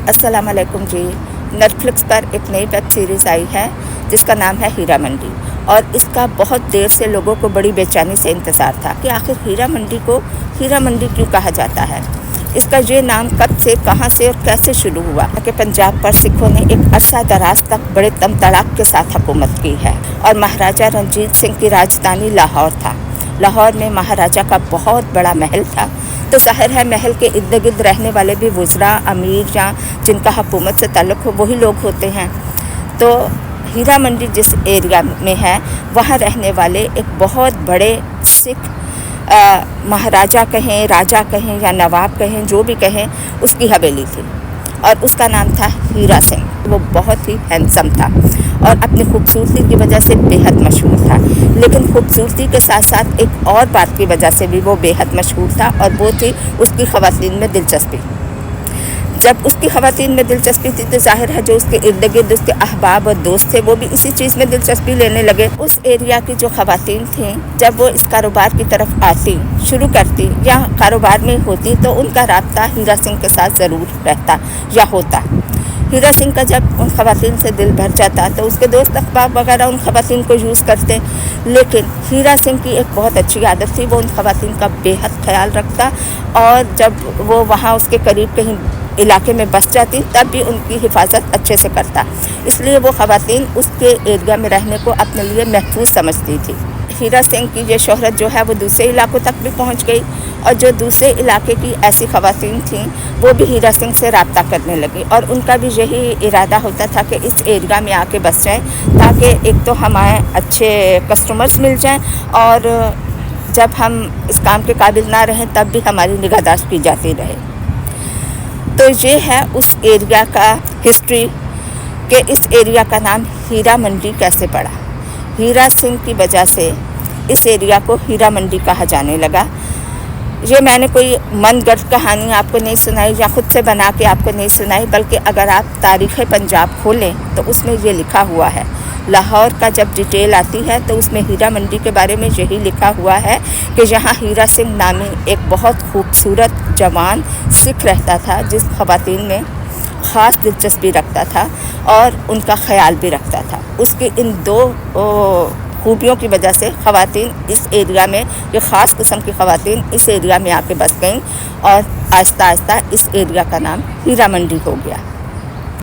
अस्सलाम वालेकुम जी। नेटफ्लिक्स पर एक नई वेब सीरीज़ आई है जिसका नाम है हीरा मंडी, और इसका बहुत देर से लोगों को बड़ी बेचैनी से इंतज़ार था कि आखिर हीरा मंडी को हीरा मंडी क्यों कहा जाता है। इसका ये नाम कब से, कहां से और कैसे शुरू हुआ कि पंजाब पर सिखों ने एक अरसा दराज तक बड़े तमतड़ाक के साथ हुकूमत की है, और महाराजा रंजीत सिंह की राजधानी लाहौर था। लाहौर में महाराजा का बहुत बड़ा महल था, तो ज़ाहिर है महल के इर्द गिर्द रहने वाले भी वज़रा, अमीर या जिनका हुकूमत से ताल्लुक़ हो वही लोग होते हैं। तो हीरा मंडी जिस एरिया में है वहाँ रहने वाले एक बहुत बड़े सिख महाराजा कहें, राजा कहें या नवाब कहें, जो भी कहें, उसकी हवेली थी और उसका नाम था हीरा सिंह। वो बहुत ही हैंडसम था और अपनी खूबसूरती की वजह से बेहद मशहूर था, लेकिन खूबसूरती के साथ साथ एक और बात की वजह से भी वो बेहद मशहूर था, और वो थी उसकी ख़वातीन में दिलचस्पी। जब उसकी ख़वातीन में दिलचस्पी थी तो जाहिर है जो उसके इर्द गिर्द उसके अहबाब और दोस्त थे वो भी इसी चीज़ में दिलचस्पी लेने लगे। उस एरिया की जो ख़वातीन थीं, जब वो इस कारोबार की तरफ आती, शुरू करती या कारोबार में होती, तो उनका राब्ता हीरा सिंह के साथ ज़रूर रहता या होता। हीरा सिंह का जब उन ख़वातीन से दिल भर जाता तो उसके दोस्त अहबाब वगैरह उन ख़वातीन को यूज़ करते, लेकिन हीरा सिंह की एक बहुत अच्छी आदत थी, वो उन ख़वातीन का बेहद ख्याल रखता, और जब वो वहाँ उसके करीब कहीं इलाके में बस जाती तब भी उनकी हिफाजत अच्छे से करता। इसलिए वो ख़वातीन उसके एरिया में रहने को अपने लिए महफूज समझती थी। हीरा सिंह की ये शोहरत जो है वो दूसरे इलाकों तक भी पहुंच गई, और जो दूसरे इलाके की ऐसी ख़वातीन थीं वो भी हीरा सिंह से रब्ता करने लगी, और उनका भी यही इरादा होता था कि इस एरिया में आके बस जाएं, ताकि एक तो हमारे अच्छे कस्टमर्स मिल जाएं, और जब हम इस काम के काबिल ना रहें तब भी हमारी निगाहदाश्त की जाती रहे। तो ये है उस एरिया का हिस्ट्री कि इस एरिया का नाम हीरा मंडी कैसे पड़ा। हीरा सिंह की वजह से इस एरिया को हीरा मंडी कहा जाने लगा। ये मैंने कोई मनगढ़ंत कहानी आपको नहीं सुनाई या ख़ुद से बना के आपको नहीं सुनाई, बल्कि अगर आप तारीख़ पंजाब खोलें तो उसमें ये लिखा हुआ है। लाहौर का जब डिटेल आती है तो उसमें हीरा मंडी के बारे में यही लिखा हुआ है कि यहाँ हीरा सिंह नामी एक बहुत खूबसूरत जवान सिख रहता था, जिस ख़वातीन में ख़ास दिलचस्पी रखता था और उनका ख़याल भी रखता था। उसकी इन दो खूबियों की वजह से ख़वातीन इस एरिया में, ये ख़ास किस्म की ख़वातीन इस एरिया में आके बस गईं, और आहिस्ता आहिस्ता इस एरिया का नाम हीरा मंडी हो गया।